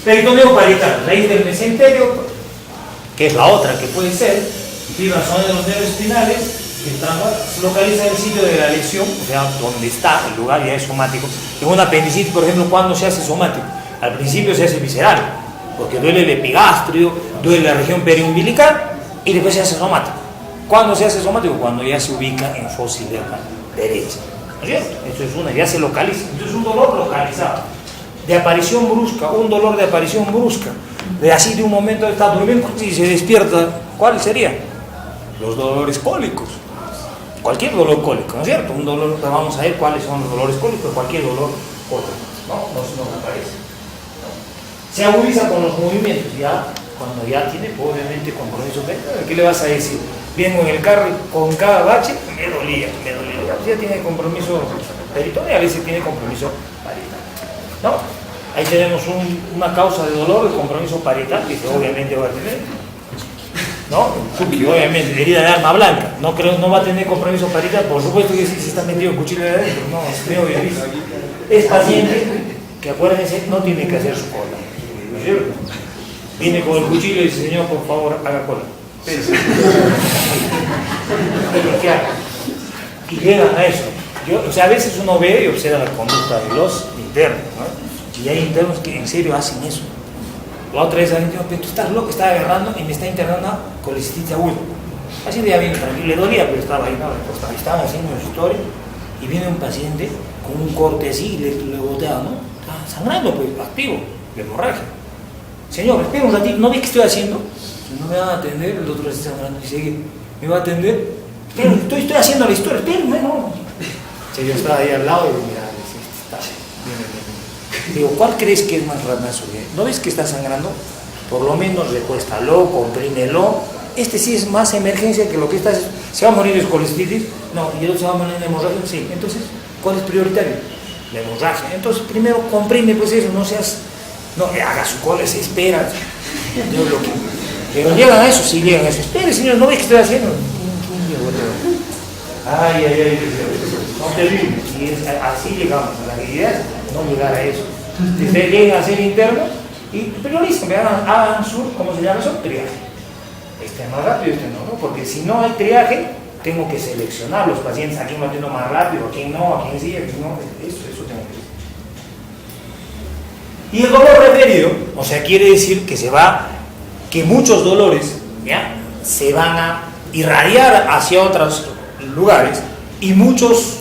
Peritoneo parietal, raíz del mesenterio, que es la otra que puede ser, fibra zona de los nervios espinales, que se localiza en el sitio de la lesión, o sea, donde está, el lugar ya es somático. En una apendicitis, por ejemplo, ¿cuándo se hace somático? Al principio se hace visceral, porque duele el epigastrio, duele la región periumbilical, y después se hace somático. ¿Cuándo se hace somático? Cuando ya se ubica en fosa ilíaca derecha. ¿No es cierto? Esto es una, ya se localiza. Entonces es un dolor localizado. De aparición brusca, un dolor de aparición brusca. De así de un momento está durmiendo y se despierta. ¿Cuál sería? Los dolores cólicos. Cualquier dolor cólico, ¿no es cierto? Un dolor, vamos a ver cuáles son los dolores cólicos, cualquier dolor cólico. No se nos aparece. Se agudiza con los movimientos, ya cuando ya tiene obviamente compromiso. ¿Qué le vas a decir? Vengo en el carro y con cada bache me dolía. Ya tiene compromiso peritoneal, a veces tiene compromiso parietal, ¿no? Ahí tenemos una causa de dolor de compromiso parietal que obviamente va a tener, ¿no? Porque obviamente herida de arma blanca, no va a tener compromiso parietal, por supuesto que sí se está metido el cuchillo de adentro, no, es obvio. Es paciente que, acuérdense, no tiene que hacer su cola, ¿no es cierto? Viene con el cuchillo y dice, señor, por favor, haga cola. Pero ¿qué haga? Y llegan a eso. O sea, a veces uno ve y observa la conducta de los internos, ¿no? Y hay internos que en serio hacen eso. La otra vez alguien dijo, pero tú estás loco, estaba agarrando y me está internando con colecitis aguda. Así de ya bien tranquilo, le dolía, pero estaba ahí, ¿no? Estaban haciendo su historia y viene un paciente con un corte así y le botea, ¿no? Está sangrando, pues, activo, de hemorragia. Señor, espera un ratito, ¿no ve qué estoy haciendo? No me van a atender, el doctor está sangrando y sigue, ¿me va a atender? Pero estoy haciendo la historia, espérenme, no. Sí, yo estaba ahí al lado y mira, está bien. Digo, ¿cuál crees que es más ranazo? ¿No ves que está sangrando? Por lo menos recuéstalo, comprímelo. Este sí es más emergencia que lo que está. ¿Se va a morir de colestitis? No. ¿Y el otro se va a morir de hemorragia? Sí. Entonces, ¿cuál es prioritario? La hemorragia. Entonces, primero comprime, pues eso, no haga su cola, se espera. Pero llegan a eso, sí llegan a eso. Espere, señor, ¿no ves que estoy haciendo? Ay, no te digo. Y así llegamos a la idea, no llegar a eso. Ustedes llegan a ser internos y prioricen, hagan su, ¿cómo se llama eso? Triaje. Este es más rápido, este no, porque si no hay triaje, tengo que seleccionar los pacientes, a quién lo atiendo más rápido, a quién no, a quién sí, a quién no, eso tengo que hacer. Y el dolor referido, o sea, quiere decir que muchos dolores, ¿ya?, se van a irradiar hacia otros lugares y muchos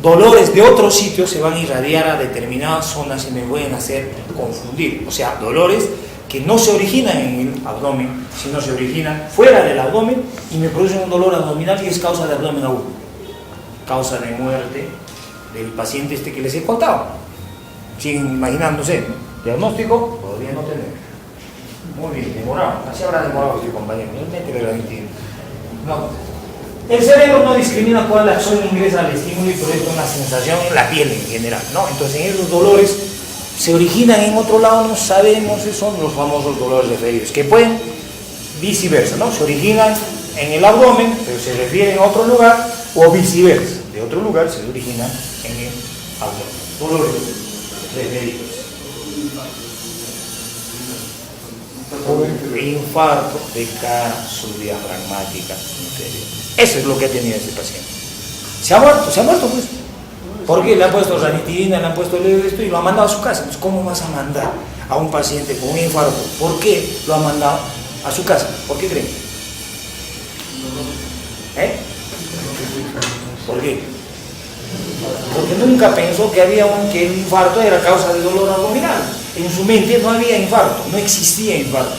dolores de otros sitios se van a irradiar a determinadas zonas y me pueden hacer confundir. O sea, dolores que no se originan en el abdomen, sino se originan fuera del abdomen y me producen un dolor abdominal que es causa de abdomen agudo, causa de muerte del paciente este que les he contado. Siguen imaginándose, ¿no? Diagnóstico, podría no tener. Muy bien, demorado, así habrá demorado este compañero, no. El cerebro no discrimina cuál acción ingresa al estímulo y produce una sensación en la piel en general, ¿no? Entonces en esos dolores se originan en otro lado, no sabemos si son los famosos dolores referidos, que pueden viceversa, ¿no? Se originan en el abdomen, pero se refieren a otro lugar, o viceversa, de otro lugar se originan en el abdomen. Dolores referidos. Infarto de cara subdiafragmática inferior. Eso es lo que ha tenido ese paciente. Se ha muerto pues. Porque le han puesto ranitidina, le han puesto esto y lo han mandado a su casa. Entonces, ¿cómo vas a mandar a un paciente con un infarto? ¿Por qué lo han mandado a su casa? ¿Por qué creen? ¿Por qué? Porque nunca pensó que que el infarto era causa de dolor abdominal. En su mente no había infarto, no existía infarto.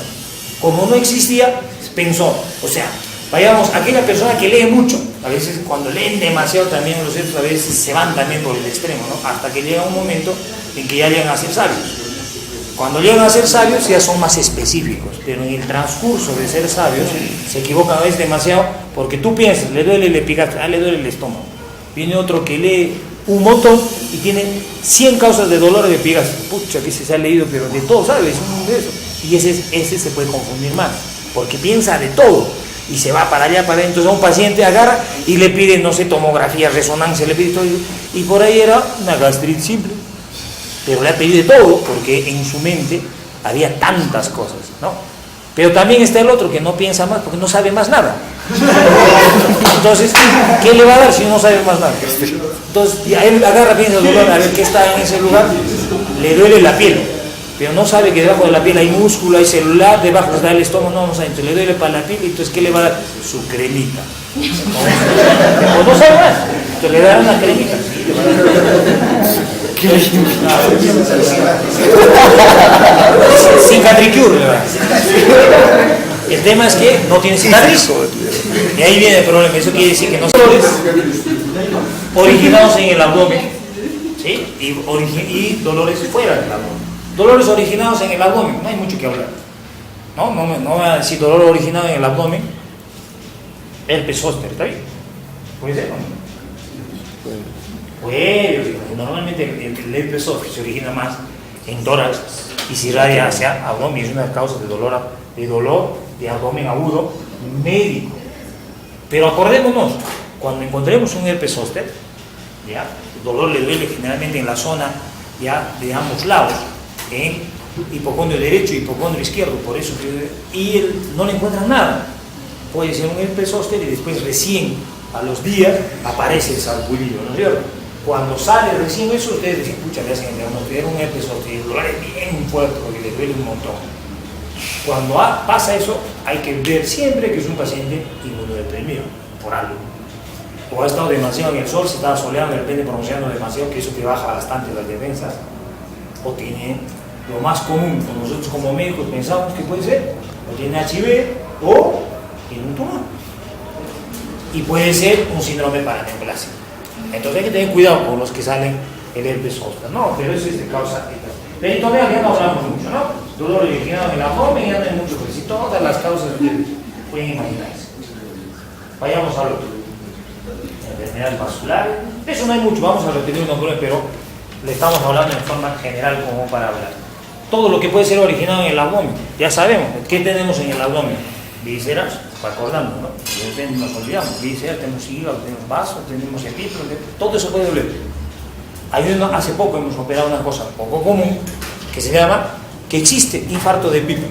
Como no existía, pensó, o sea, vayamos, aquella persona que lee mucho, a veces cuando leen demasiado también los ciertos, a veces se van también por el extremo, ¿no? Hasta que llega un momento en que ya llegan a ser sabios. Cuando llegan a ser sabios ya son más específicos, pero en el transcurso de ser sabios se equivocan a veces demasiado, porque tú piensas, le duele el epigastrio, le duele el estómago. Viene otro que lee un montón y tiene 100 causas de dolor de epigastrio. Pucha, que se ha leído, pero de todo, ¿sabes? De eso. Y ese se puede confundir más, porque piensa de todo y se va para allá, para allá. Entonces a un paciente agarra y le pide, no sé, tomografía, resonancia, le pide todo, y por ahí era una gastritis simple. pero le ha pedido de todo porque en su mente había tantas cosas, ¿no? Pero también está el otro que no piensa más porque no sabe más nada. Entonces, ¿qué le va a dar si no sabe más nada? Entonces, a él agarra, piensa el dolor, a ver qué está en ese lugar, le duele la piel, pero no sabe que debajo de la piel hay músculo, hay celular, debajo está el estómago, no sabe, entonces le duele para la piel, entonces ¿qué le va a dar? Su cremita. Pues no sabe más, entonces le da una cremita. Sin catricure le va a dar. El tema es que no tiene cicatriz. Y ahí viene el problema. Eso quiere decir que no son dolores originados en el abdomen, ¿sí? Y dolores fuera del abdomen. Dolores originados en el abdomen, no hay mucho que hablar. No voy a decir dolor originado en el abdomen. Herpes zóster, ¿está bien? ¿Puede ser? Puede. Normalmente el herpes zóster se origina más en tórax y se irradia hacia abdomen. Es una de las causas de dolor de abdomen agudo médico. Pero acordémonos, cuando encontremos un herpes zóster, ¿ya? El dolor le duele generalmente en la zona, ya, de ambos lados, en hipocondrio derecho y hipocondrio izquierdo, por eso y él no le encuentran nada. Puede ser un herpes zóster y después recién a los días aparece el sarpullido, ¿no es cierto? Cuando sale recién eso, ustedes dicen, pucha, le hacen el diagnóstico, era un herpes zóster y el dolor es bien fuerte porque le duele un montón. Cuando pasa eso, hay que ver siempre que es un paciente inmunodeprimido, por algo. O ha estado demasiado en el sol, se estaba soleando, de repente pronunciando demasiado, que eso te baja bastante las defensas. O tiene lo más común, nosotros como médicos pensamos que puede ser, o tiene HIV o tiene un tumor. Y puede ser un síndrome paraneoplásico. Entonces hay que tener cuidado con los que salen el herpes zóster. No, pero eso es de causa. Peritoneo ya no hablamos mucho, ¿no? Dolor originado en el abdomen, ya no hay mucho, pero si todas las causas pueden imaginarse. Vayamos al otro. Enfermedades vasculares, eso no hay mucho, vamos a repetir unos nombres, pero le estamos hablando en forma general como para hablar. Todo lo que puede ser originado en el abdomen, ya sabemos, ¿qué tenemos en el abdomen? Vísceras, para acordarnos, ¿no? De repente nos olvidamos, vísceras, tenemos hígado, tenemos vasos, tenemos epífilo, todo eso puede doler. Hace poco hemos operado una cosa poco común que se llama, que existe infarto de epífilo,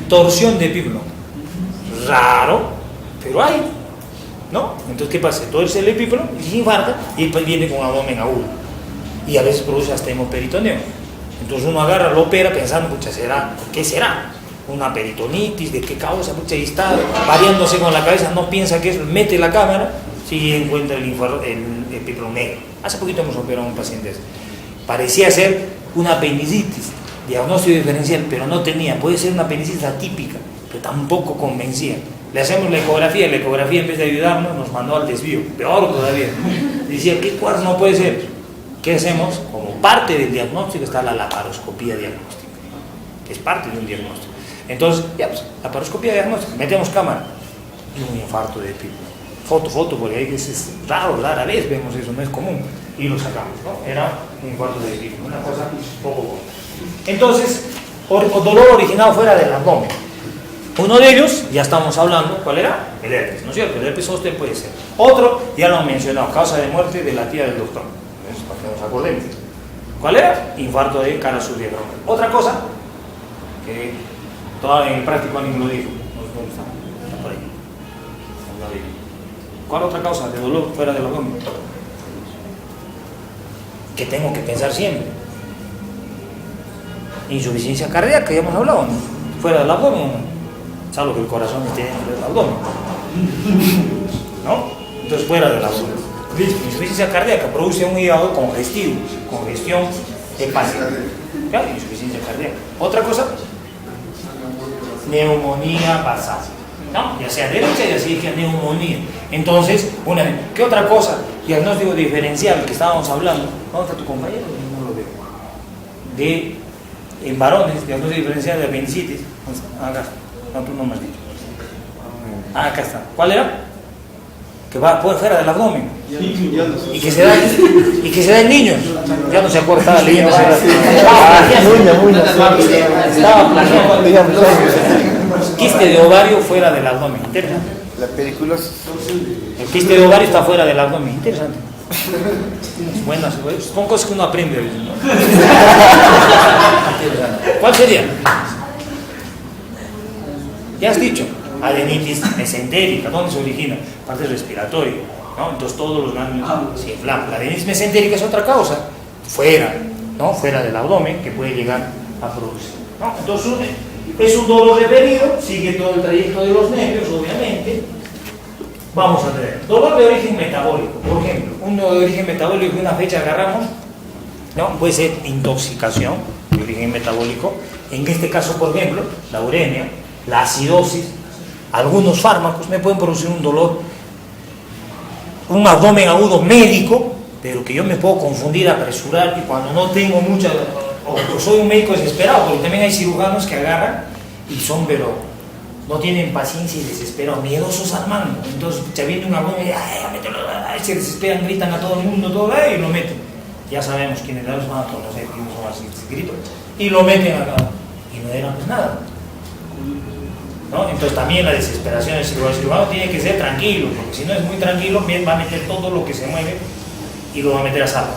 torsión de epífilo. Raro, pero hay, ¿no? Entonces, ¿qué pasa? Torce el epífilo y se infarta y después viene con abdomen agudo. Y a veces produce hasta hemoperitoneo. Entonces uno agarra, lo opera pensando, pucha, ¿qué será? Una peritonitis, ¿de qué causa? Pucha, y está variándose con la cabeza, no piensa que es, mete la cámara, sí encuentra el epífilo negro. Hace poquito hemos operado a un paciente ese. Parecía ser una apendicitis, diagnóstico diferencial, pero no tenía. Puede ser una apendicitis atípica, pero tampoco convencía. Le hacemos la ecografía en vez de ayudarnos nos mandó al desvío, peor todavía. Decía, ¿qué cuarto no puede ser? ¿Qué hacemos? Como parte del diagnóstico está la laparoscopía diagnóstica, que es parte de un diagnóstico. Entonces, ya pues, laparoscopía diagnóstica, metemos cámara y un infarto de epífilo. Foto, porque ahí es rara vez vemos eso, no es común, y lo sacamos, ¿no? Era un infarto de epífilo, una cosa poco común. Entonces, dolor originado fuera del abdomen. Uno de ellos, ya estamos hablando, ¿cuál era? El herpes, ¿no es cierto? El herpes zóster puede ser. Otro, ya lo han mencionado, causa de muerte de la tía del doctor. Entonces, para que nos acordemos. ¿Cuál era? Infarto de cara subdiafragmal. Otra cosa, que todavía en el práctico alguien lo dijo, ¿dónde está? Está por ahí. ¿Cuál otra causa de dolor fuera del abdomen? Que tengo que pensar siempre. Insuficiencia cardíaca, ya hemos hablado, ¿no? Fuera del abdomen, salvo que el corazón esté dentro del abdomen, ¿no? Entonces fuera del abdomen. Insuficiencia cardíaca produce un hígado congestivo, congestión hepática. ¿Claro? Insuficiencia cardíaca. Otra cosa, neumonía basal, ¿no? Ya sea derecha, ya sea izquierda, neumonía. Entonces, ¿qué otra cosa? Diagnóstico diferencial que estábamos hablando. ¿Dónde está tu compañero? No lo veo. En varones, diagnóstico diferencial de apendicitis. Acá está. No, tú no me has dicho. Acá está. ¿Cuál era? Que va fuera del abdomen. Y que se da en niños. Ya no se acuerda, estaba leyendo. Estaba planeando. Quiste de ovario fuera del abdomen. Interesante. La película. El quiste de ovario está fuera del abdomen. Interesante. Buenas, son cosas que uno aprende, ¿no? ¿Cuál sería? Ya has dicho, adenitis mesentérica. ¿Dónde se origina? Parte respiratoria, ¿no? Entonces todos los ganglios se inflaman. La adenitis mesentérica es otra causa, fuera, ¿no? Fuera del abdomen, que puede llegar a producir, ¿no? Entonces es un dolor repelido, sigue todo el trayecto de los nervios, obviamente. Vamos a tener dolor de origen metabólico, por ejemplo, uno de origen metabólico que una fecha agarramos, ¿no? Puede ser intoxicación de origen metabólico, en este caso, por ejemplo, la uremia, la acidosis, algunos fármacos me pueden producir un dolor, un abdomen agudo médico, pero que yo me puedo confundir, apresurar, y cuando no tengo mucha, o soy un médico desesperado, porque también hay cirujanos que agarran y son, pero no tienen paciencia y desesperan, miedosos al mando. Entonces ya viene un abdomen y se desesperan, gritan a todo el mundo, todo, y lo meten. Ya sabemos quiénes los van a conocer, quiénes son así, gritos, y lo meten acá, y no eran pues nada, ¿no? Entonces también la desesperación del cirujano tiene que ser tranquilo, porque si no es muy tranquilo, bien va a meter todo lo que se mueve y lo va a meter a salvo.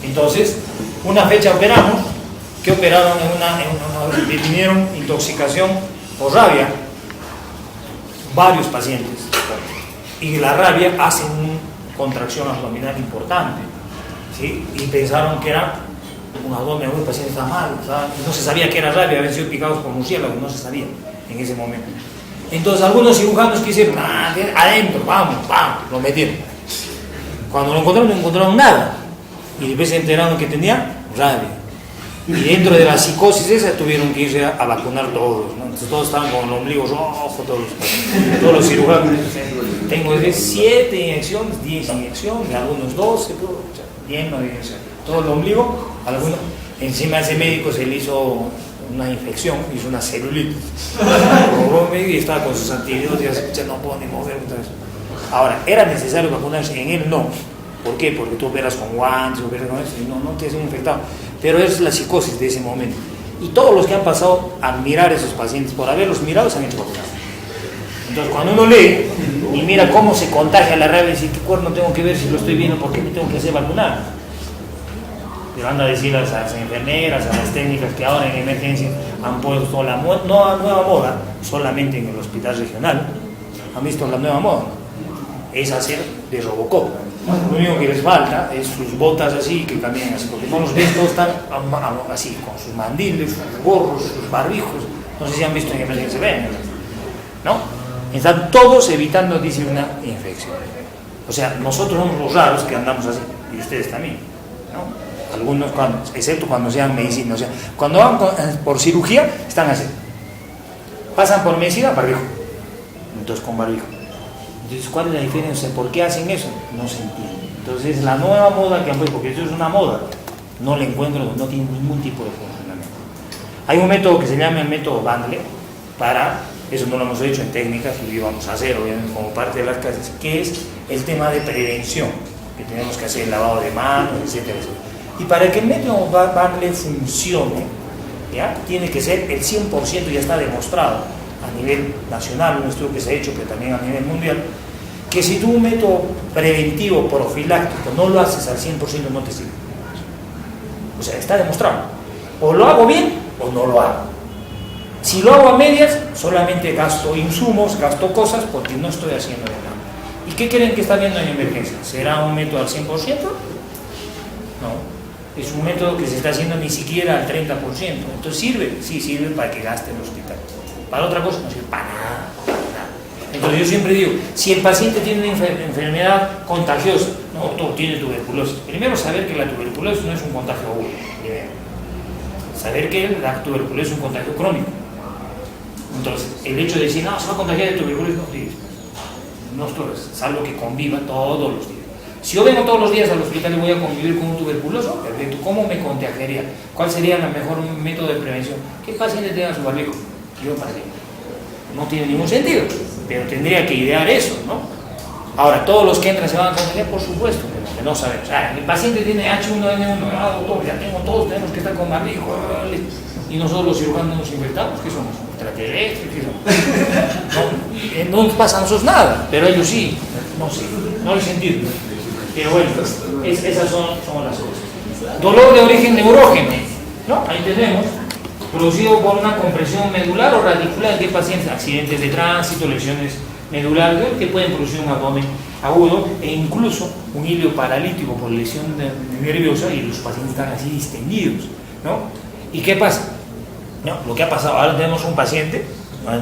Entonces, una fecha operamos, que operaron definieron intoxicación por rabia, varios pacientes, y la rabia hace una contracción abdominal importante, ¿sí? Y pensaron que era un abdomen, el paciente está mal, no se sabía que era rabia, habían sido picados por murciélagos, no se sabía en ese momento. Entonces algunos cirujanos quisieron, adentro, vamos, lo metieron. Cuando lo encontraron, no encontraron nada, y después se enteraron que tenía rabia. Y dentro de la psicosis esa tuvieron que irse a vacunar todos, ¿no? Entonces todos estaban con el ombligo rojo, todos los cirujanos. Tengo 7 inyecciones, 10 inyecciones, algunos 12, lleno de inyecciones. Todo el ombligo, algunos. Encima a ese médico se le hizo una infección, hizo una celulitis. Y estaba con sus antibióticos, no puedo ni mover. Entonces. Ahora, ¿era necesario vacunarse? En él no. ¿Por qué? Porque tú operas con guantes, operas con eso, y no te has infectado. Pero es la psicosis de ese momento. Y todos los que han pasado a mirar a esos pacientes, por haberlos mirado, se han hecho vacunados. Entonces, cuando uno lee y mira cómo se contagia la rabia, dice, ¿qué cuerno tengo que ver si lo estoy viendo? ¿Por qué me tengo que hacer vacunar? Le van a decir a las enfermeras, a las técnicas que ahora en emergencia han puesto la nueva moda, solamente en el hospital regional, han visto la nueva moda, es hacer de Robocop. Lo único que les falta es sus botas así, que caminan así, porque no los ves, todos están así, con sus mandiles, sus gorros, sus barbijos. No sé si han visto en emergencia, ven, ¿no? Están todos evitando, dice, una infección. O sea, nosotros somos los raros que andamos así, y ustedes también, ¿no? Algunos, excepto cuando sean medicina, o sea, cuando van por cirugía, están así. Pasan por medicina, barbijo. Entonces, con barbijo. Entonces, ¿cuál es la diferencia? ¿Por qué hacen eso? No se entiende. Entonces, la nueva moda que han puesto, porque eso es una moda, no le encuentro, no tiene ningún tipo de funcionamiento. Hay un método que se llama el método Bandle, para, eso no lo hemos hecho en técnicas, y lo vamos a hacer, obviamente, como parte de las clases, que es el tema de prevención, que tenemos que hacer el lavado de manos, etcétera, etcétera. Y para que el método Bandle funcione, ¿ya? Tiene que ser el 100%, ya está demostrado a nivel nacional, un estudio que se ha hecho, pero también a nivel mundial, que si tú un método preventivo, profiláctico, no lo haces al 100%, no te sirve. O sea, está demostrado. O lo hago bien, o no lo hago. Si lo hago a medias, solamente gasto insumos, gasto cosas, porque no estoy haciendo nada. ¿Y qué creen que está viendo en emergencia? ¿Será un método al 100%? No. Es un método que se está haciendo ni siquiera al 30%. Entonces, ¿sirve? Sí, sirve para que gaste en el hospital. Para otra cosa no sirve para nada. Entonces yo siempre digo, si el paciente tiene una enfermedad contagiosa, no, tiene tuberculosis, primero saber que la tuberculosis no es un contagio agudo, primero. Saber que la tuberculosis es un contagio crónico. Entonces, el hecho de decir, no, se va a contagiar de tuberculosis, no estoy, salvo que conviva todos los días. Si yo vengo todos los días al hospital y voy a convivir con un tuberculoso, perfecto, ¿cómo me contagiaría? ¿Cuál sería el mejor método de prevención? Que el paciente tenga su barbijo. Yo para qué. No tiene ningún sentido, pero tendría que idear eso, ¿no? Ahora, todos los que entran se van a contagiar, por supuesto, pero que no sabemos. El paciente tiene H1N1, doctor, ya todos tenemos que estar con barbijo, y nosotros los cirujanos nos infectamos, ¿qué somos? Extraterrestres, ¿qué somos? No nos pasa a nosotros nada, pero ellos sí, no sé, no les entiendo. Pero bueno, esas son las cosas. Dolor de origen neurógeno, ¿no? Ahí tenemos, producido por una compresión medular o radicular de pacientes, accidentes de tránsito, lesiones medulares, que pueden producir un abdomen agudo e incluso un hilio paralítico por lesión nerviosa, y los pacientes están así distendidos, ¿no? ¿Y qué pasa? No, lo que ha pasado, ahora tenemos un paciente,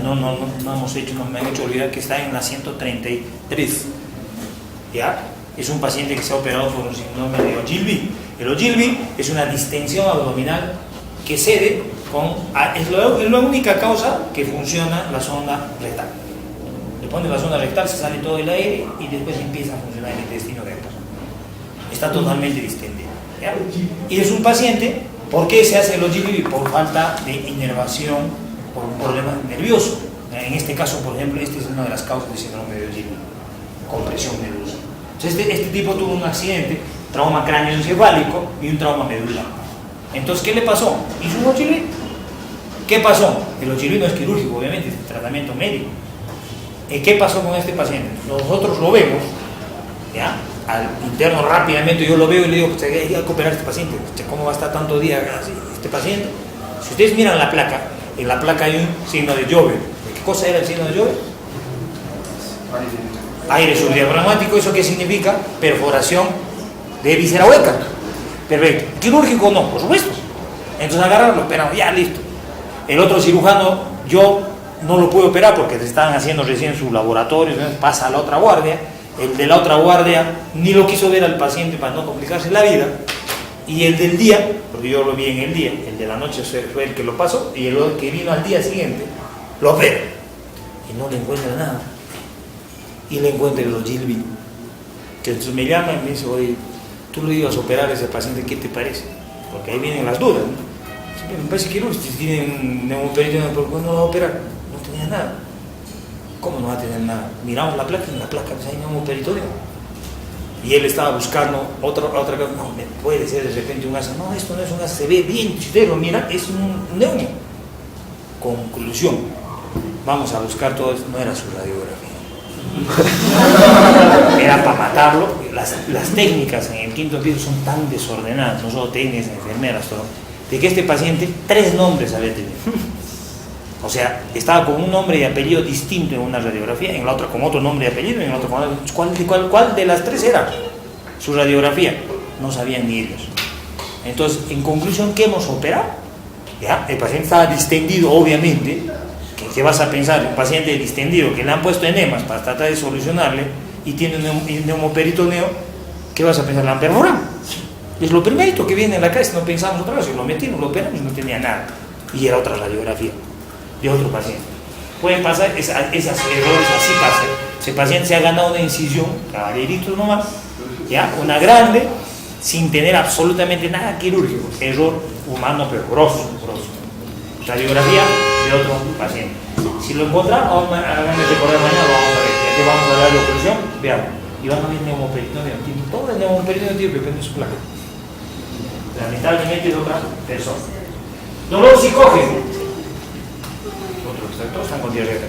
no me han hecho olvidar que está en la 133, ¿ya? Es un paciente que se ha operado por un síndrome de Ogilvy. El Ogilvy es una distensión abdominal que cede es la única causa que funciona la sonda rectal. Le pones la sonda rectal, se sale todo el aire y después empieza a funcionar el intestino rectal. Está totalmente distendido, ¿ya? Y es un paciente, ¿por qué se hace el Ogilvy? Por falta de inervación, por un problema nervioso. En este caso, por ejemplo, esta es una de las causas del síndrome de Ogilvy, compresión nerviosa. Entonces, este tipo tuvo un accidente, trauma cráneoencefálico y un trauma medular. Entonces, ¿qué le pasó? Hizo un Ogilvy. ¿Qué pasó? El Ogilvy no es quirúrgico, obviamente, es tratamiento médico. ¿Qué pasó con este paciente? Nosotros lo vemos, ¿ya? Al interno rápidamente yo lo veo y le digo, pues, hay que operar a este paciente. ¿Cómo va a estar tanto día así, este paciente? Si ustedes miran la placa, en la placa hay un signo de Jover. ¿Qué cosa era el signo de Jover? Aire subdiafragmático. ¿Eso qué significa? Perforación de víscera hueca. Perfecto. ¿Quirúrgico no? Por supuesto. Entonces agarran, lo operan, ya listo. El otro cirujano, yo no lo pude operar porque se estaban haciendo recién sus laboratorios, pasa a la otra guardia. El de la otra guardia ni lo quiso ver al paciente para no complicarse la vida, y el del día, porque yo lo vi en el día, el de la noche fue el que lo pasó, y el que vino al día siguiente lo opera y no le encuentra nada, y le encuentra el Ogilvy. Entonces me llama y me dice, oye, tú lo ibas a operar a ese paciente, ¿qué te parece? Porque ahí vienen las dudas, ¿no? Me parece que no, si tiene un neumoperiteo, ¿por qué no lo va a operar? No tenía nada. ¿Cómo no va a tener nada? Miramos la placa, y en la placa pues hay neumoperiteo. Y él estaba buscando otra cosa. No, puede ser de repente un asa. No, esto no es un asa, se ve bien, si ustedes lo miran, es un neumo. Conclusión, vamos a buscar todo esto. No era su radiografía. Era para matarlo. Las técnicas en el quinto piso son tan desordenadas, no solo técnicas, enfermeras, todo, de que este paciente 3 nombres había tenido. O sea, estaba con un nombre y apellido distinto en una radiografía, en la otra con otro nombre y apellido, en la otra con otro. ¿Cuál de las 3 era su radiografía? No sabían ni ellos. Entonces, en conclusión, ¿qué hemos operado? ¿Ya? El paciente estaba distendido, obviamente. ¿Qué vas a pensar? Un paciente distendido que le han puesto enemas para tratar de solucionarle y tiene un neumoperitoneo, ¿qué vas a pensar? La han perforado. Es lo primerito que viene en la cabeza, no pensamos otra vez, lo metimos, lo operamos y no tenía nada. Y era otra radiografía de otro paciente. Pueden pasar esos errores, así pasa. Ese paciente se ha ganado una incisión, caballeritos nomás, ya, una grande, sin tener absolutamente nada quirúrgico. Error humano, pero grosso. Radiografía de otro paciente. Si lo encuentran, háganme recordar mañana, lo vamos a ver. Ya que vamos a hablar de oclusión, veamos. Y van a ver neumoperitoneo. Todo el neumoperitoneo tiene depende de su placa. Lamentablemente es otra persona. Dolor psicógeno. Todos están con diarrea.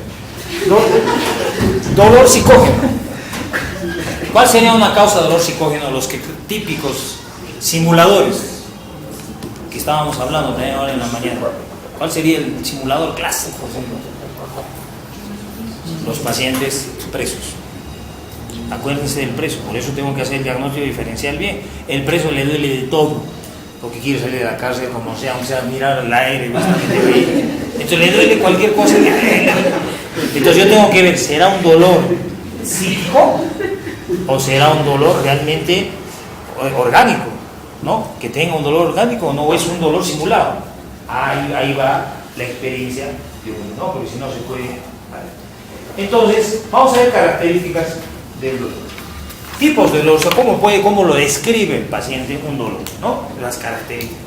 Dolor psicógeno. ¿Cuál sería una causa de dolor psicógeno? Los típicos simuladores que estábamos hablando también ahora en la mañana. ¿Cuál sería el simulador clásico? Los pacientes presos. Acuérdense del preso, por eso tengo que hacer el diagnóstico diferencial bien. El preso le duele de todo, porque quiere salir de la cárcel como sea, aunque sea mirar el aire, entonces le duele cualquier cosa. Entonces yo tengo que ver, ¿será un dolor psíquico o será un dolor realmente orgánico? ¿No? Que tenga un dolor orgánico o no es un dolor simulado. Ahí va la experiencia de uno, ¿no? Porque si no se puede. Vale. Entonces, vamos a ver características del dolor. Tipos de dolor, o sea, cómo lo describe el paciente un dolor, ¿no? Las características.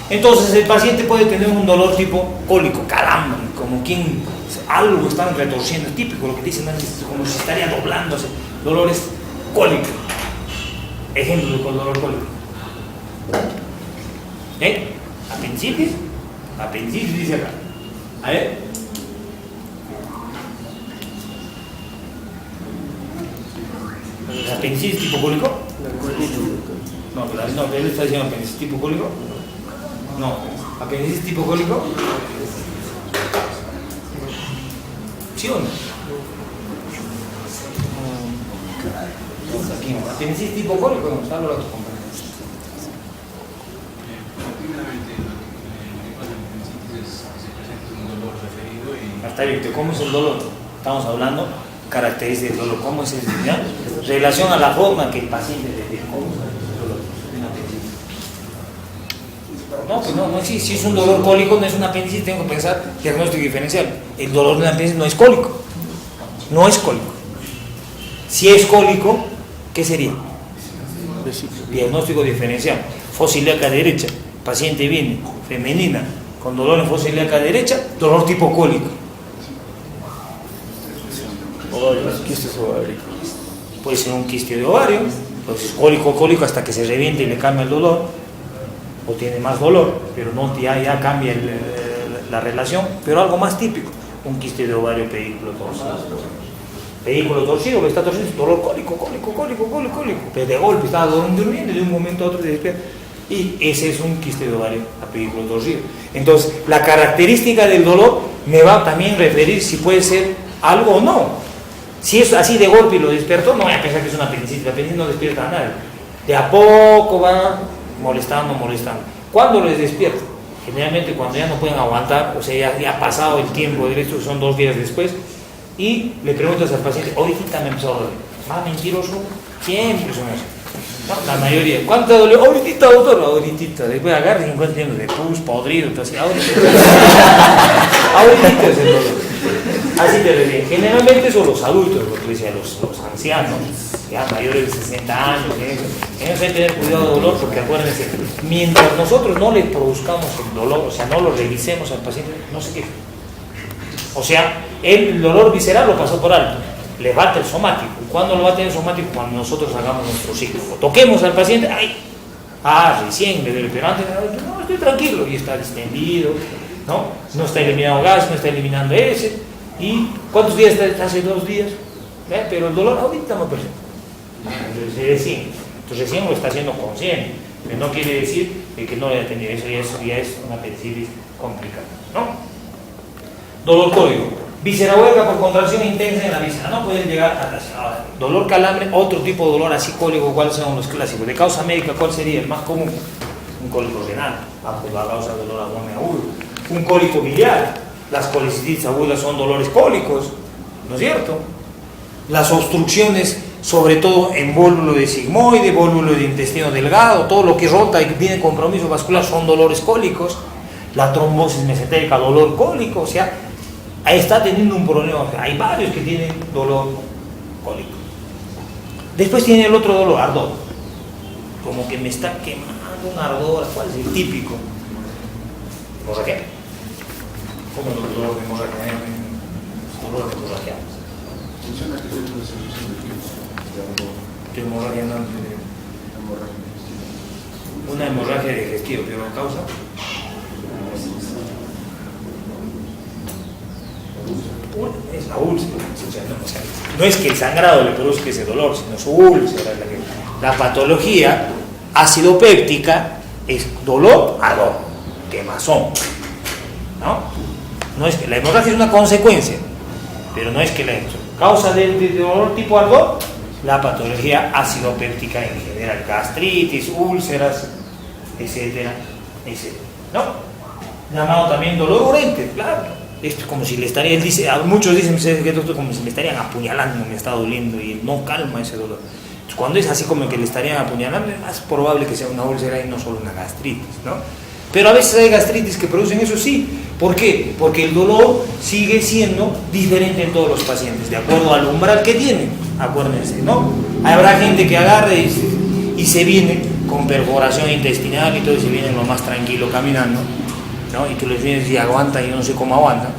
Entonces, el paciente puede tener un dolor tipo cólico, calambre, como quien algo están retorciendo, típico lo que dicen, como si estaría doblándose. Dolores cólicos. Ejemplo de dolor cólico. Apendicitis dice acá. A ver. ¿Apendicitis tipo cólico? No, pero él está diciendo apendicitis tipo cólico. No, apendicitis tipo cólico. ¿Sí o no? Aquí no. Apendicitis tipo cólico, no, salvo a tus compañeros. Hasta ahí, ¿cómo es el dolor? Estamos hablando características del dolor, ¿cómo es el dolor? Relación a la forma que el paciente le tiene. ¿Cómo es el dolor? No, pues no existe. Si es un dolor cólico, no es una apendicitis, tengo que pensar diagnóstico diferencial. El dolor de una apendicitis no es cólico. No es cólico. Si es cólico, ¿qué sería? Diagnóstico diferencial. Fosa ilíaca derecha. Paciente viene, femenina, con dolor en fosa ilíaca derecha, dolor tipo cólico. Quistes ováricos. Puede ser un quiste de ovario, entonces cólico hasta que se reviente y le cambia el dolor, o tiene más dolor, pero no ya cambia la relación. Pero algo más típico, un quiste de ovario pedículo torcido. Pedículo torcido, que está torcido, dolor cólico, pero de golpe está durmiendo y de un momento a otro se despierta. Y ese es un quiste de ovario a pedículo torcido. Entonces, la característica del dolor me va también a referir si puede ser algo o no. Si es así de golpe y lo despertó, no voy a pensar que es una apendicitis. La apendicitis no despierta a nadie. De a poco va molestando. ¿Cuándo les despierta? Generalmente cuando ya no pueden aguantar, o sea, ya ha pasado el tiempo de esto, son 2 días después, y le preguntas al paciente, ahorita me empezó a doler. Más mentiroso, siempre son eso. No, la mayoría. ¿Cuánto te dolió? Ahorita, doctor, ahorita. Después agarra y encuentra de pus, podrido, entonces, ahorita es el dolor. Así te lo digo. Generalmente son los adultos, lo que decía, los ancianos, ya mayores de 60 años, ellos deben tener cuidado de dolor, porque acuérdense, mientras nosotros no le produzcamos el dolor, o sea, no lo revisemos al paciente, no se queja. O sea, el dolor visceral lo pasó por alto, le bate el somático. ¿Cuándo lo bate el somático? Cuando nosotros hagamos nuestro ciclo. O toquemos al paciente, recién me duele, pero antes, no, estoy tranquilo, y está distendido, no está eliminando gas, no está eliminando ese. ¿Y cuántos días está? Hace 2 días, pero el dolor ahorita no presenta. Entonces recién lo está haciendo consciente, pero no quiere decir que no lo haya tenido. Eso ya es una apendicitis complicada, ¿no? Dolor cólico, víscera hueca por contracción intensa en la víscera, no pueden llegar a la dolor calambre, otro tipo de dolor así cólico. ¿Cuáles son los clásicos? De causa médica, ¿cuál sería el más común? Un cólico renal, bajo la causa del dolor abdomen agudo. Un cólico biliar. Las colicitis agudas son dolores cólicos, ¿no es cierto? Las obstrucciones, sobre todo en vólvulo de sigmoide, vólvulo de intestino delgado, todo lo que rota y tiene compromiso vascular son dolores cólicos. La trombosis mesentérica, dolor cólico, o sea, ahí está teniendo un problema. Hay varios que tienen dolor cólico. Después tiene el otro dolor, ardor. Como que me está quemando un ardor. ¿Cuál es el típico? ¿Hemorragia? ¿Cómo es el dolor de hemorragia? Dolor de hemorragia. ¿Qué hemorragia no? Una hemorragia digestiva, pero causa. Es la úlcera. No es que el sangrado le produzca ese dolor, sino su úlcera. La patología acidopéptica es dolor, ardor, quemazón. No es que la hemorragia es una consecuencia, pero no es que la causa del dolor tipo ardor, la patología acidopéptica en general, gastritis, úlceras, etcétera, ¿no? Llamado también dolor urente, claro. Esto es como si le estaría, él dice, muchos dicen que esto es como si me estarían apuñalando, me está doliendo y no calma ese dolor. Entonces, cuando es así como que le estarían apuñalando, es más probable que sea una úlcera y no solo una gastritis, ¿no? Pero a veces hay gastritis que producen eso, sí. ¿Por qué? Porque el dolor sigue siendo diferente en todos los pacientes, de acuerdo al umbral que tienen, acuérdense, ¿no? Habrá gente que agarre y se viene con perforación intestinal y todo, y se viene lo más tranquilo caminando, ¿no? Y tú les vienes y aguanta, y yo no sé cómo aguanta,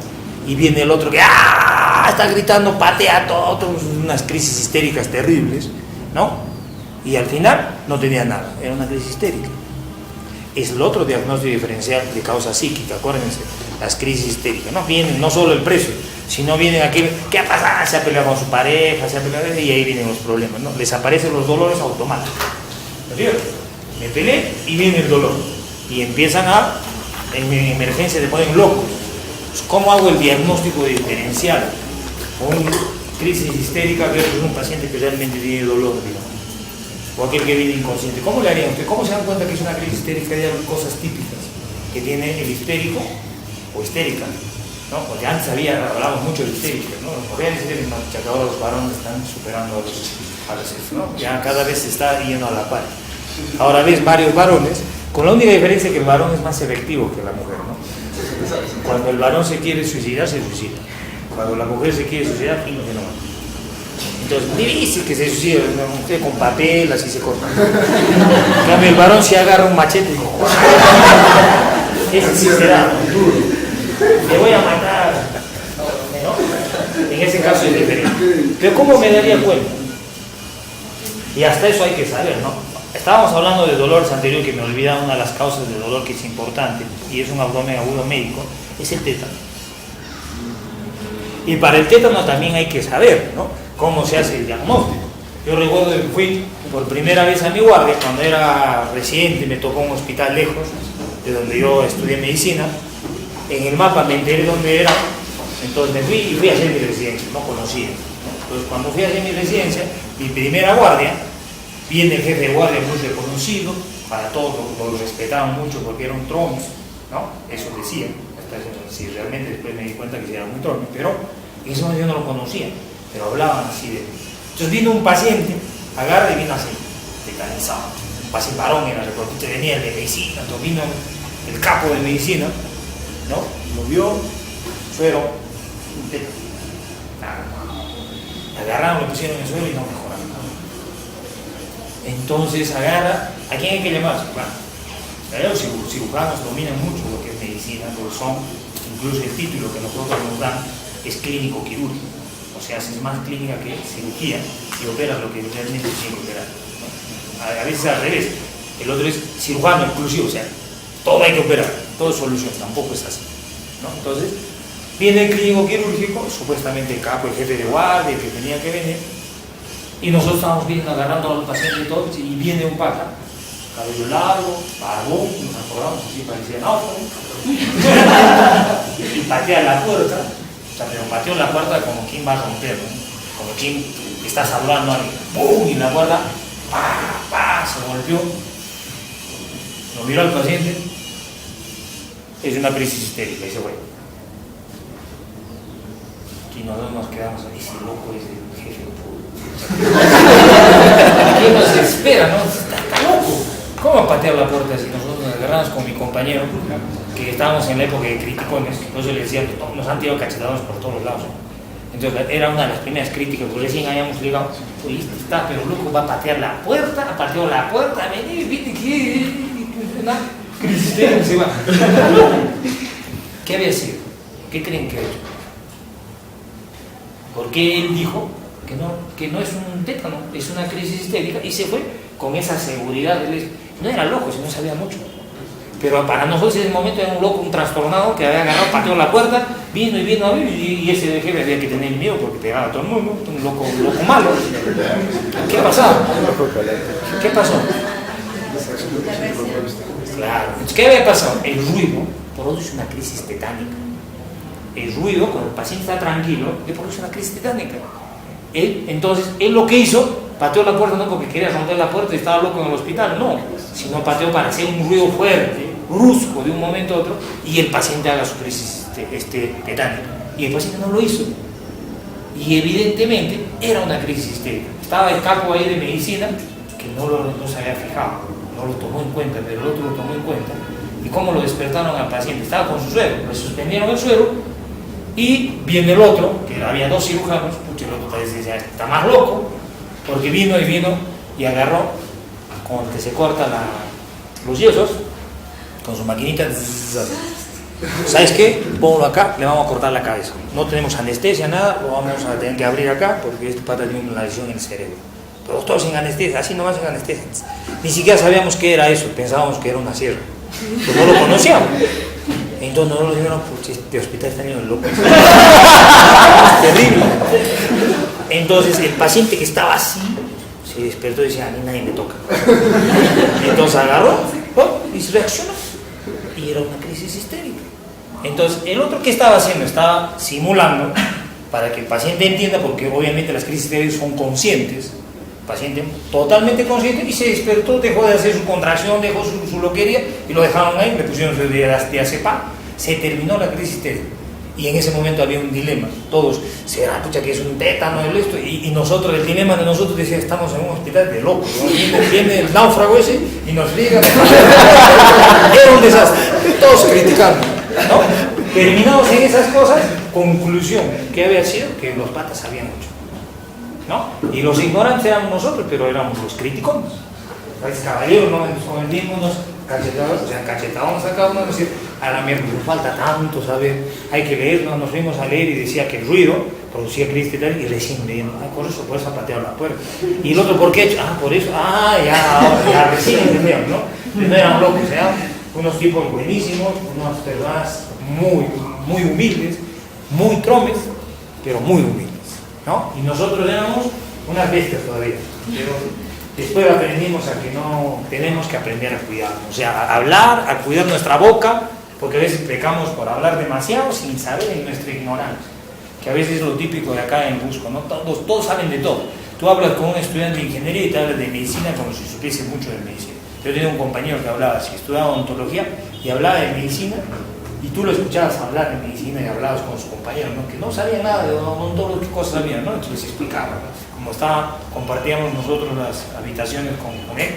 y viene el otro que está gritando, patea todo, unas crisis histéricas terribles, ¿no? Y al final no tenía nada, era una crisis histérica. Es el otro diagnóstico diferencial de causa psíquica, acuérdense, las crisis histéricas, no vienen no solo el precio, Si no vienen aquí, ¿qué ha pasado? Se ha peleado con su pareja, se ha peleado, y ahí vienen los problemas, ¿no? Les aparecen los dolores automáticos. ¿No es cierto? Me peleé y viene el dolor. Y empiezan en emergencia, se ponen locos. Pues, ¿cómo hago el diagnóstico diferencial? Con crisis histérica versus un paciente que realmente tiene dolor, digamos, o aquel que viene inconsciente. ¿Cómo le harían usted? ¿Cómo se dan cuenta que es una crisis histérica? Hay cosas típicas que tiene el histérico o histérica, ¿no? Porque antes hablábamos mucho de histérica, ¿no? Las mujeres histéricas, que ahora los varones están superando a los ¿no? Ya cada vez se está yendo a la par. Ahora ves varios varones, con la única diferencia que el varón es más selectivo que la mujer, ¿no? Cuando el varón se quiere suicidar, se suicida. Cuando la mujer se quiere suicidar, finge que no. Entonces, difícil que se suicide, usted con papel, así se corta. En cambio, el varón se agarra un machete y dice, ese sí será duro, le voy a matar, ¿no? En ese caso es diferente. Pero ¿cómo me daría cuenta? Y hasta eso hay que saber, ¿no? Estábamos hablando de dolores anterior, que me olvidaba una de las causas de dolor que es importante, y es un abdomen agudo médico, es el tétano. Y para el tétano también hay que saber, ¿no?, cómo se hace el diagnóstico. Yo recuerdo que fui por primera vez a mi guardia, cuando era residente, me tocó un hospital lejos de donde yo estudié medicina. En el mapa me enteré dónde era, entonces me fui y fui a hacer mi residencia, no conocía, ¿no? Entonces cuando fui a hacer mi residencia, mi primera guardia, viene el jefe de guardia muy reconocido, para todos lo respetaban mucho porque era un trono, ¿no? Eso decía, si realmente después me di cuenta que era un trono, pero en ese momento yo no lo conocía, pero hablaban así de... Entonces vino un paciente, agarra y vino así, tetanizado, un paciente varón, era reportista, venía el de medicina, entonces vino el capo de medicina, ¿no? Lo vio, suero, un tétano. Agarraron, lo pusieron en el suelo y no mejoraron. Entonces agarra, ¿a quién hay que llamar? Bueno, los cirujanos dominan mucho lo que es medicina, porque son, incluso el título que nosotros nos dan es clínico quirúrgico, o sea, es más clínica que cirugía y opera lo que realmente tiene que operar, ¿no? A veces al revés, el otro es cirujano exclusivo, o sea, todo hay que operar, todo es solución, tampoco es así, ¿no? Entonces, viene el clínico quirúrgico, supuestamente el capo, el jefe de guardia, el que tenía que venir, y nosotros estamos viendo, agarrando a los pacientes y todo, y viene un pata, cabello largo, barbón, nos acordamos así, parecía náufrago, y patea la puerta, o sea, pero pateó la puerta como quien va a romper, ¿no? Como quien está saludando a alguien, ¡pum! Y la puerta, ¡pa! ¡pa! Se golpeó, lo miró al paciente, es una crisis histérica, y se fue. Y nosotros nos quedamos ahí, ese loco, ese jefe de puta. ¿Qué nos espera, no? Está loco. ¿Cómo patear la puerta así? Nosotros nos agarramos con mi compañero, que estábamos en la época de criticones, entonces le decían, nos han tirado cachetadas por todos lados. Entonces era una de las primeras críticas, porque recién habíamos llegado, pues está, pero loco, va a patear la puerta, ha pateado la puerta, vení, viste, ¿qué? Crisis, se va. ¿Qué había sido? ¿Qué creen que ha hecho? Porque él dijo que no es un tétano, es una crisis histérica, y se fue con esa seguridad. Él no era loco, sino sabía mucho. Pero para nosotros en ese momento era un loco, un trastornado que había agarrado, pateó la puerta, vino a ver, y ese jefe había que tener miedo porque pegaba a todo el mundo, un loco malo. ¿Qué pasó? ¿Qué pasó? Claro. ¿Qué había pasado? El ruido produce una crisis tetánica. El ruido, cuando el paciente está tranquilo, le produce una crisis tetánica. Entonces, él lo que hizo, pateó la puerta no porque quería romper la puerta y estaba loco en el hospital, no, sino pateó para hacer un ruido fuerte, brusco, de un momento a otro, y el paciente haga su crisis tetánica. Y el paciente no lo hizo. Y evidentemente era una crisis histérica. Estaba el capo ahí de medicina que no se había fijado, no lo tomó en cuenta, pero el otro lo tomó en cuenta. ¿Y cómo lo despertaron al paciente? Estaba con su suero, le suspendieron el suero. Y viene el otro, que había dos cirujanos, pucha, el otro parece está más loco, porque vino y agarró, con el que se corta los yesos, con su maquinita, ¿sabes qué? Ponlo acá, le vamos a cortar la cabeza. No tenemos anestesia, nada, lo vamos a tener que abrir acá, porque este pata tiene una lesión en el cerebro. Pero todos sin anestesia, así nomás sin anestesia. Ni siquiera sabíamos qué era eso, pensábamos que era una sierra, pues no lo conocíamos. entonces nosotros dijimos, pues este hospital está lleno de locos. Es terrible. Entonces el paciente que estaba así se despertó y decía, a mí nadie me toca. Entonces agarró y se reaccionó. Y era una crisis histérica. Entonces el otro, ¿qué estaba haciendo? Estaba simulando para que el paciente entienda, porque obviamente las crisis histéricas son conscientes. Paciente totalmente consciente, y se despertó, dejó de hacer su contracción, dejó su loquería y lo dejaron ahí, le pusieron su diazepam, se terminó la crisis histérica. Y en ese momento había un dilema, todos, será pucha que es un tétano esto, y nosotros, el dilema de nosotros decía, estamos en un hospital de locos, ¿no? Viene el náufrago ese y nos liga, era un desastre, todos criticando, ¿no? Terminados en esas cosas, conclusión, ¿qué había sido? Que los patas sabían mucho, ¿no? Y los ignorantes éramos nosotros, pero éramos los criticones. Los caballeros, ¿no? Nos convertimos, nos cachetábamos a cada uno, decir, a la mierda, nos falta tanto saber, hay que leer, ¿no? Nos fuimos a leer y decía que el ruido producía crisis y recién leyendo, por eso ha pateado la puerta. Y el otro, ¿por qué? Por eso, ya recién entendieron, ¿no? No eran locos, eran unos tipos buenísimos, unas personas muy humildes, muy tromes, pero muy humildes, ¿no? Y nosotros éramos unas bestias todavía, pero después aprendimos a que no tenemos que aprender a cuidarnos, o sea, a hablar, a cuidar nuestra boca, porque a veces pecamos por hablar demasiado sin saber en nuestra ignorancia, que a veces es lo típico de acá en Busco, ¿no? Todos saben de todo. Tú hablas con un estudiante de ingeniería y te hablas de medicina como si supiese mucho de medicina. Yo tenía un compañero que hablaba así, estudiaba odontología y hablaba de medicina, y tú lo escuchabas hablar de medicina y hablabas con su compañero, ¿no? Que no sabía nada de odontología, qué cosas sabían, ¿no? Entonces explicaba, ¿no? Como compartíamos nosotros las habitaciones con él,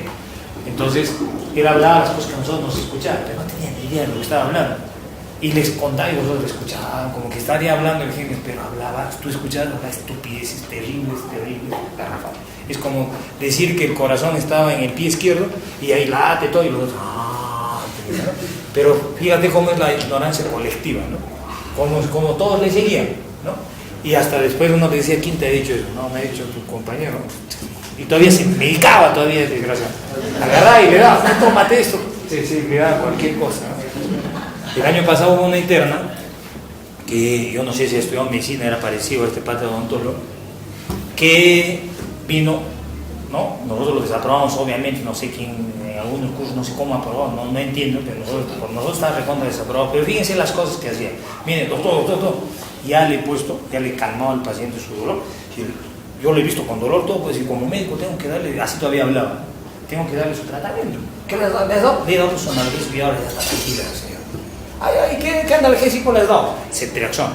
entonces él hablaba las cosas que nosotros nos escuchábamos, pero no tenía ni idea de lo que estaba hablando, y les contaba y vosotros escuchaban, como que estaría hablando el genio, pero hablaba, tú escuchabas las estupideces terribles, garrafal. Es como decir que el corazón estaba en el pie izquierdo y ahí late todo y los otros, pero fíjate cómo es la ignorancia colectiva, ¿no? Como todos le seguían, ¿no? Y hasta después uno le decía, ¿quién te ha dicho eso? No, me ha dicho tu compañero. Y todavía se medicaba, todavía, desgraciado. Agarraba y le daba, no, tómate esto. Sí, le daba cualquier cosa, ¿no? El año pasado hubo una interna, que yo no sé si estudió medicina, era parecido a este pata de odontólogo, que vino, ¿no? Nosotros lo desaprobamos, obviamente, no sé quién, en algunos cursos, no sé cómo aprobó, no entiendo, pero nosotros estaba recontra desaprobado. Pero fíjense las cosas que hacía. Miren, doctor, ya le he puesto, ya le he calmado al paciente su dolor. Yo lo he visto con dolor todo, pues, y como médico tengo que darle, así todavía hablaba, tengo que darle su tratamiento. ¿Qué les da? Le he dado su analgésico y ahora ya está tranquila, señor. ¿Qué analgésico les he dado? Ceftriaxona.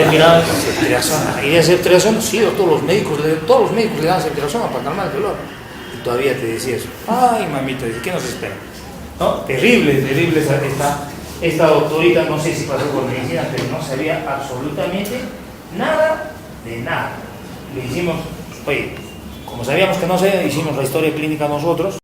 Mira, ceftriaxona. ¿Y de ceftriaxona? Sí, todos los médicos le dan ceftriaxona para calmar el dolor. Y todavía te decía eso. Ay, mamita, ¿qué nos espera? ¿No? Terrible esta doctorita, no sé si pasó por medicina, pero no sabía absolutamente nada de nada. Le hicimos, oye, como sabíamos que no sabía, hicimos la historia clínica nosotros.